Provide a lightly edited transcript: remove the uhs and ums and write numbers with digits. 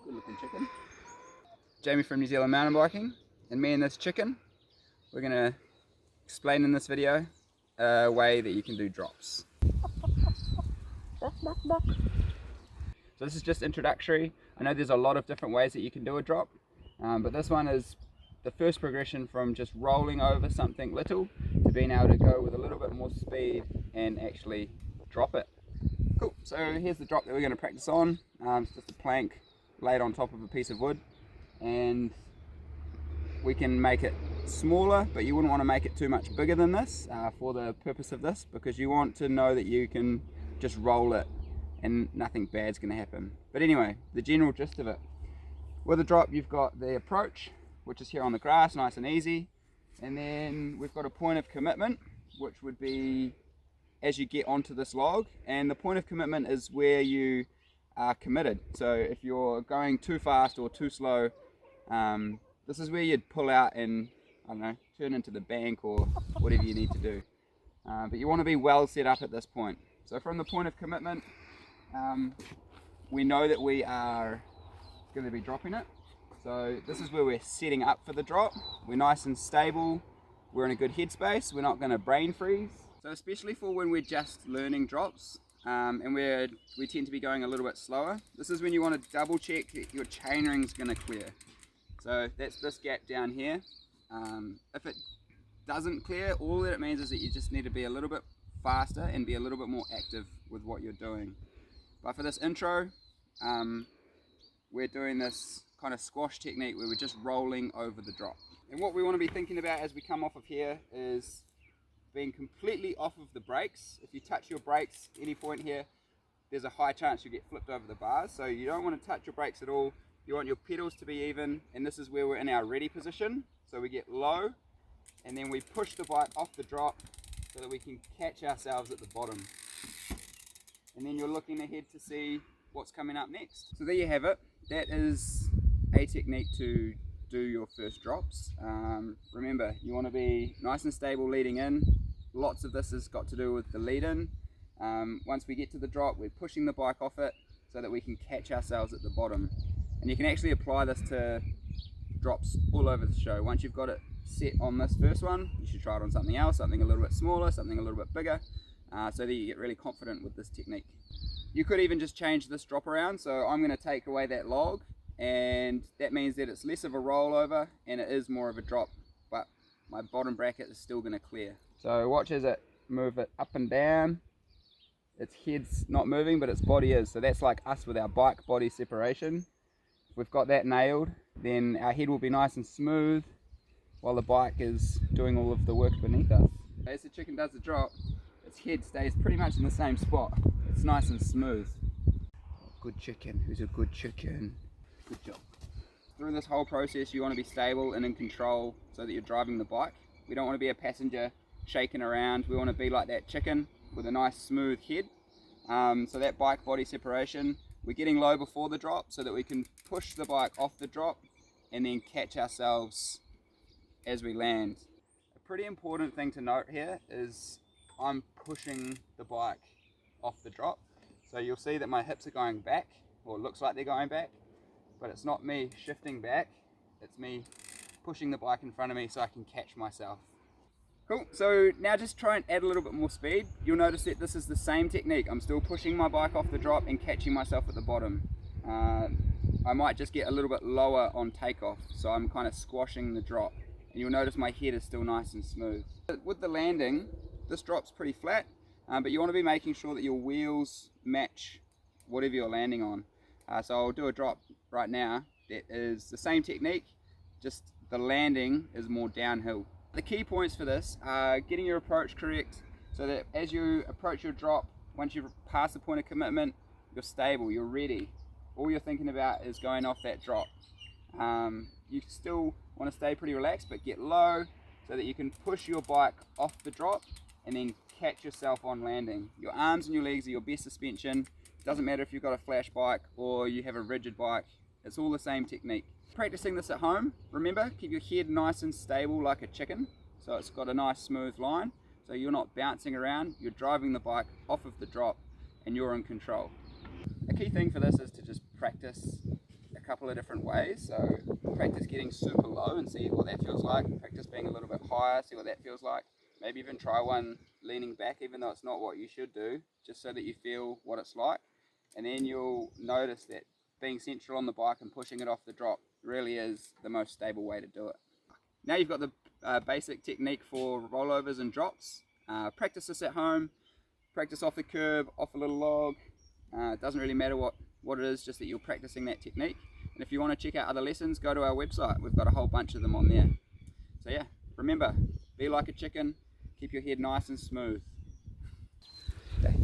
Good looking chicken. Jamie from New Zealand Mountain Biking, and me and this chicken, we're going to explain in this video a way that you can do drops. So this is just introductory. I know there's a lot of different ways that you can do a drop, but this one is the first progression from just rolling over something little to being able to go with a little bit more speed and actually drop it. Cool, so here's the drop that we're going to practice on. It's just a plank laid on top of a piece of wood, and we can make it smaller, but you wouldn't want to make it too much bigger than this for the purpose of this, because you want to know that you can just roll it and nothing bad's going to happen. But anyway, the general gist of it. With a drop, you've got the approach, which is here on the grass, nice and easy, and then we've got a point of commitment, which would be as you get onto this log, and the point of commitment is where you are committed. So if you're going too fast or too slow, this is where you'd pull out and, I don't know, turn into the bank or whatever you need to do. But you want to be well set up at this point. So from the point of commitment, we know that we are going to be dropping it. So this is where we're setting up for the drop. We're nice and stable, we're in a good headspace, we're not going to brain freeze. So especially for when we're just learning drops, and we tend to be going a little bit slower, this is when you want to double check that your chainring's going to clear. So that's this gap down here. If it doesn't clear, all that it means is that you just need to be a little bit faster and be a little bit more active with what you're doing. But for this intro, we're doing this kind of squash technique where we're just rolling over the drop. And what we want to be thinking about as we come off of here is being completely off of the brakes. If you touch your brakes any point here, there's a high chance you get flipped over the bars. So you don't want to touch your brakes at all. You want your pedals to be even, and this is where we're in our ready position. So we get low, and then we push the bike off the drop so that we can catch ourselves at the bottom. And then you're looking ahead to see what's coming up next. So there you have it. That is a technique to do your first drops. Remember, you want to be nice and stable leading in. Lots of this has got to do with the lead in. Once we get to the drop, we're pushing the bike off it so that we can catch ourselves at the bottom. And you can actually apply this to drops all over the show. Once you've got it set on this first one, you should try it on something else, something a little bit smaller, something a little bit bigger, so that you get really confident with this technique. You could even just change this drop around. So I'm going to take away that log, and that means that it's less of a rollover and it is more of a drop, but my bottom bracket is still going to clear. So watch as it move it up and down. Its head's not moving, but its body is. So that's like us with our bike body separation. If we've got that nailed, then our head will be nice and smooth while the bike is doing all of the work beneath us. As the chicken does the drop, its head stays pretty much in the same spot. It's nice and smooth. Good chicken. Who's a good chicken? Good job. Through this whole process, you want to be stable and in control so that you're driving the bike. We don't want to be a passenger shaking around. We want to be like that chicken with a nice smooth head. So that bike body separation, we're getting low before the drop so that we can push the bike off the drop and then catch ourselves as we land. A pretty important thing to note here is I'm pushing the bike off the drop. So you'll see that my hips are going back, or it looks like they're going back, but it's not me shifting back, it's me pushing the bike in front of me so I can catch myself. Cool, so now just try and add a little bit more speed. You'll notice that this is the same technique. I'm still pushing my bike off the drop and catching myself at the bottom. I might just get a little bit lower on takeoff, so I'm kind of squashing the drop. And you'll notice my head is still nice and smooth. With the landing, this drop's pretty flat, but you want to be making sure that your wheels match whatever you're landing on. So I'll do a drop right now that is the same technique, just the landing is more downhill. The key points for this are getting your approach correct so that as you approach your drop, once you've passed the point of commitment, you're stable, you're ready. All you're thinking about is going off that drop. You still want to stay pretty relaxed, but get low so that you can push your bike off the drop and then catch yourself on landing. Your arms and your legs are your best suspension. Doesn't matter if you've got a flash bike or you have a rigid bike, it's all the same technique. Practicing this at home, remember, keep your head nice and stable like a chicken, so it's got a nice smooth line. So you're not bouncing around, you're driving the bike off of the drop and you're in control. A key thing for this is to just practice a couple of different ways. So practice getting super low and see what that feels like. Practice being a little bit higher, see what that feels like. Maybe even try one leaning back, even though it's not what you should do, just so that you feel what it's like. And then you'll notice that being central on the bike and pushing it off the drop really is the most stable way to do it. Now you've got the basic technique for rollovers and drops. Practice this at home, practice off the curb, off a little log. It doesn't really matter what it is, just that you're practicing that technique. And if you want to check out other lessons, go to our website. We've got a whole bunch of them on there. So yeah, remember, be like a chicken, keep your head nice and smooth. Okay.